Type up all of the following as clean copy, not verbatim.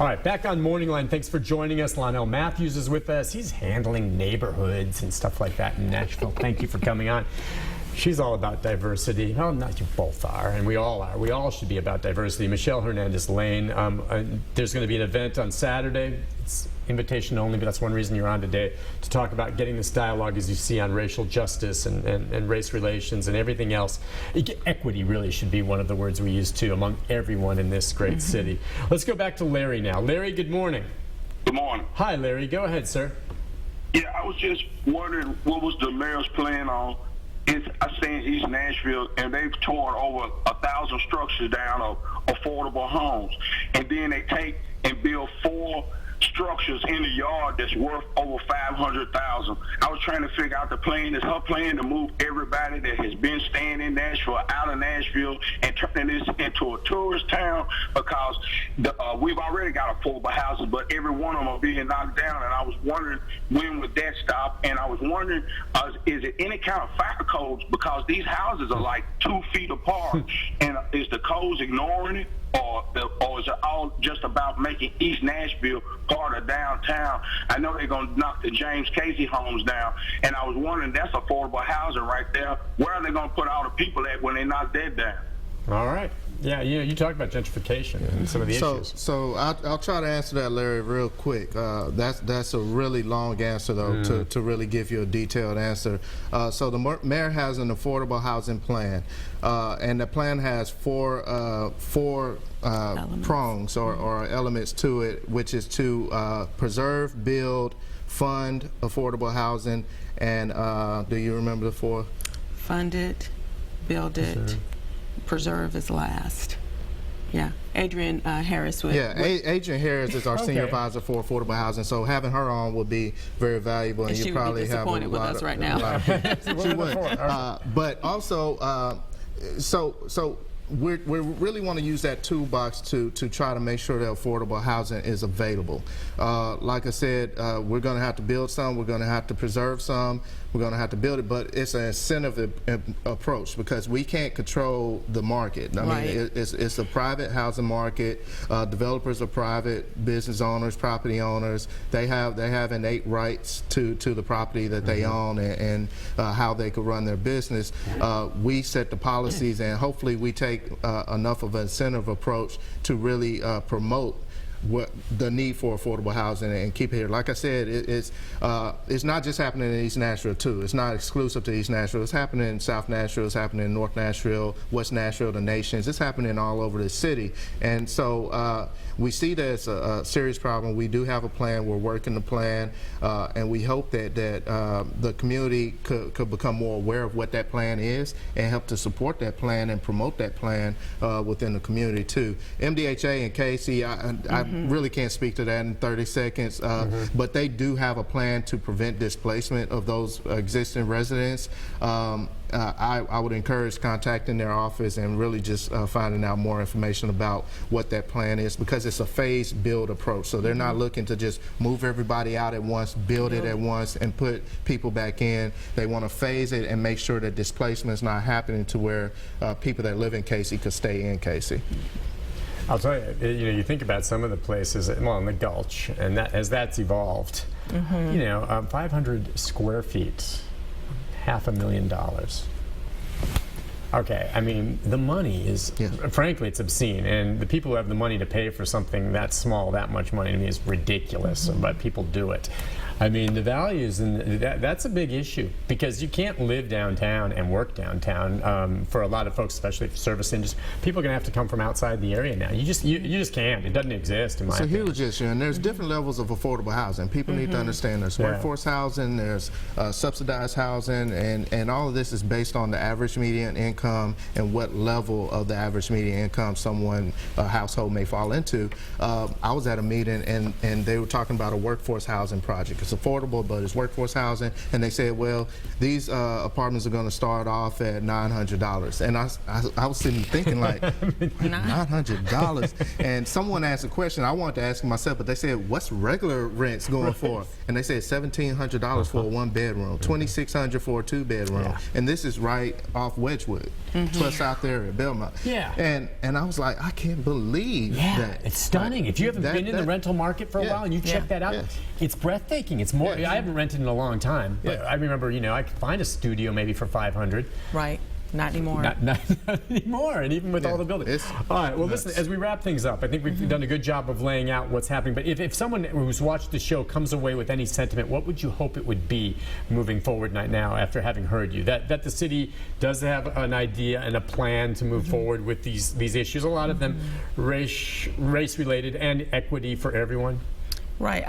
All right, back on MorningLine. Thanks for joining us. Lionel Matthews is with us. He's handling neighborhoods and stuff like that in Nashville. Thank you for coming on. She's all about diversity. Well, not you both are, and we all are. We all should be about diversity. Michelle Hernandez-Lane, there's going to be an event on Saturday. It's invitation only, but that's one reason you're on today, to talk about getting this dialogue, as you see, on racial justice and race relations and everything else. Equity really should be one of the words we use, too, among everyone in this great city. Let's go back to Larry now. Larry, good morning. Good morning. Hi, Larry. Go ahead, sir. Yeah, I was just wondering what was the mayor's plan on. I stay in East Nashville, and they've torn over 1,000 structures down of affordable homes. And then they take and build 4 structures in the yard that's worth over $500,000. I was trying to figure out the plan. Is her plan to move everybody that has been staying in Nashville out of Nashville and turning this into a tourist town? Because we've already got affordable houses, but every one of them are being knocked down. And I was wondering, when would that stop? And I was wondering, is it any kind of fire codes? Because these houses are like 2 feet apart. And is the codes ignoring it? Or is it all just about making East Nashville part of downtown? I know they're going to knock the James Casey homes down, and I was wondering, that's affordable housing right there. Where are they going to put all the people at when they knock that down? All right. Yeah, you talk about gentrification and some of the issues. So I'll try to answer that, Larry, real quick. That's a really long answer, though, to really give you a detailed answer. So the mayor has an affordable housing plan, and the plan has four prongs or elements to it, which is to preserve, build, fund affordable housing, and do you remember the 4? Fund it, build it, preserve is last. Yeah, Adrian Harris would. Yeah, Adrian Harris is our senior advisor for affordable housing, so having her on would be very valuable, and you probably have a disappointed with us right now. She would. But also, so we really want to use that toolbox to try to make sure that affordable housing is available. Like I said, we're going to have to build some, we're going to have to preserve some, we're going to have to build it, but it's an incentive approach, because we can't control the market. I mean, it's a private housing market. Developers are private business owners, property owners. They have innate rights to the property that they own and how they could run their business. We set the policies, and hopefully we take enough of an incentive approach to really promote the need for affordable housing and keep it here. Like I said, it's not just happening in East Nashville too. It's not exclusive to East Nashville. It's happening in South Nashville. It's happening in North Nashville, West Nashville, the Nations. It's happening all over the city. And so we see that it's a serious problem. We do have a plan. We're working the plan, and we hope that the community could become more aware of what that plan is and help to support that plan and promote that plan within the community too. MDHA and Casey, I really can't speak to that in 30 seconds, but they do have a plan to prevent displacement of those existing residents. I would encourage contacting their office and really just finding out more information about what that plan is, because it's a phased build approach. So they're not looking to just move everybody out at once, build it at once, and put people back in. They want to phase it and make sure that displacement is not happening to where people that live in Casey could stay in Casey. I'll tell you, you think about some of the places, well, in the Gulch, and as that's evolved, 500 square feet, $500,000. Okay, I mean, the money is, frankly, it's obscene, and the people who have the money to pay for something that small, that much money, to me, is ridiculous, but people do it. I mean, the values, and that's a big issue, because you can't live downtown and work downtown. For a lot of folks, especially for service industry, people are going to have to come from outside the area now. You just can't. It doesn't exist, in my opinion. It's a huge issue, and there's different levels of affordable housing. People need to understand there's workforce housing, there's subsidized housing, and all of this is based on the average median income and what level of the average median income a household may fall into. I was at a meeting, and they were talking about a workforce housing project. it's affordable, but it's workforce housing. And they said, well, these apartments are going to start off at $900. And I was sitting thinking like, $900? And someone asked a question I wanted to ask myself, but they said, what's regular rents going for? And they said $1,700 for a 1-bedroom, $2,600 for a 2-bedroom. And this is right off Wedgwood, plus out there at Belmont. And I was like, I can't believe that. It's stunning. If you haven't been in the rental market for a while and you check that out, it's breathtaking. It's more. I haven't rented in a long time. I remember, I could find a studio maybe for $500. Right. Not anymore. Not anymore, and even with all the buildings. All right, well, listen, as we wrap things up, I think we've done a good job of laying out what's happening, but if someone who's watched the show comes away with any sentiment, what would you hope it would be moving forward right now after having heard you? That the city does have an idea and a plan to move forward with these issues, a lot of them race-related and equity for everyone? Right.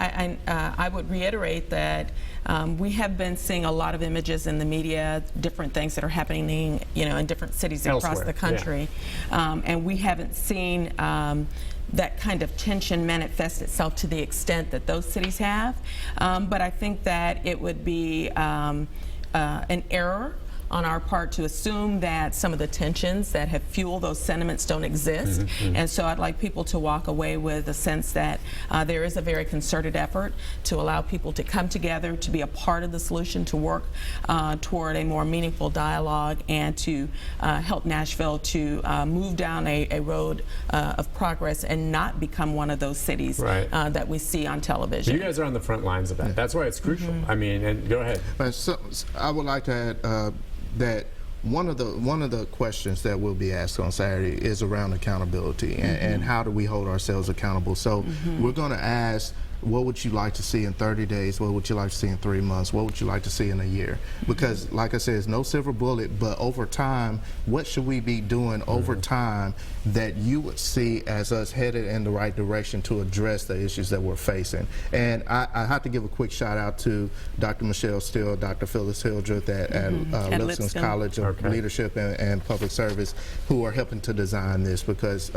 I would reiterate that we have been seeing a lot of images in the media, different things that are happening, in different cities across the country, and we haven't seen that kind of tension manifest itself to the extent that those cities have. But I think that it would be an error on our part to assume that some of the tensions that have fueled those sentiments don't exist. And so I'd like people to walk away with a sense that there is a very concerted effort to allow people to come together, to be a part of the solution, to work toward a more meaningful dialogue, and to help Nashville to move down a road of progress and not become one of those cities that we see on television. You guys are on the front lines of that. That's why it's crucial. I mean, and go ahead. So, I would like to add that one of the questions that will be asked on Saturday is around accountability and how do we hold ourselves accountable. So we're going to ask, what would you like to see in 30 days? What would you like to see in 3 months? What would you like to see in a year? Because, like I said, it's no silver bullet, but over time, what should we be doing over time that you would see as us headed in the right direction to address the issues that we're facing? And I have to give a quick shout out to Dr. Michelle Steele, Dr. Phyllis Hildreth at Lipscomb's College of Leadership and Public Service, who are helping to design this, because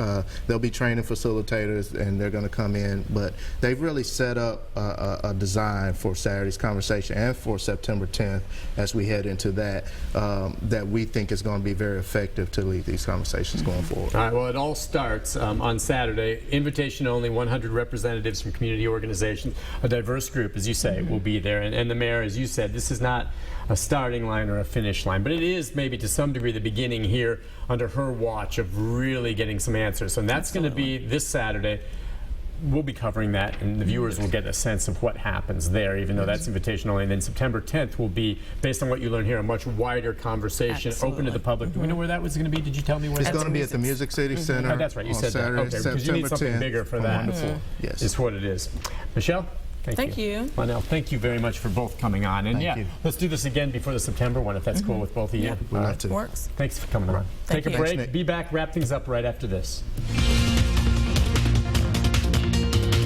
they'll be training facilitators and they're going to come in, but they've really set up a design for Saturday's conversation and for September 10th as we head into that, that we think is going to be very effective to lead these conversations going forward. All right, well, it all starts on Saturday. Invitation only, 100 representatives from community organizations. A diverse group, as you say, will be there. And the mayor, as you said, this is not a starting line or a finish line, but it is maybe to some degree the beginning here under her watch of really getting some answers. And that's going to be this Saturday. We'll be covering that, and the viewers will get a sense of what happens there, even though that's invitation only. And then September 10th will be, based on what you learn here, a much wider conversation, open to the public. Do we know where that was going to be? Did you tell me where? It's going to be at the Music City Center. Oh, that's right. You said Saturday, that. Okay, because you need something bigger for that. Yes, is what it is. Michelle. Thank you. Lionel, thank you very much for both coming on. And thank you. Let's do this again before the September one, if that's cool with both of you. We'll have to. Works. Thanks for coming on. Take a break. Be back. Wrap things up right after this.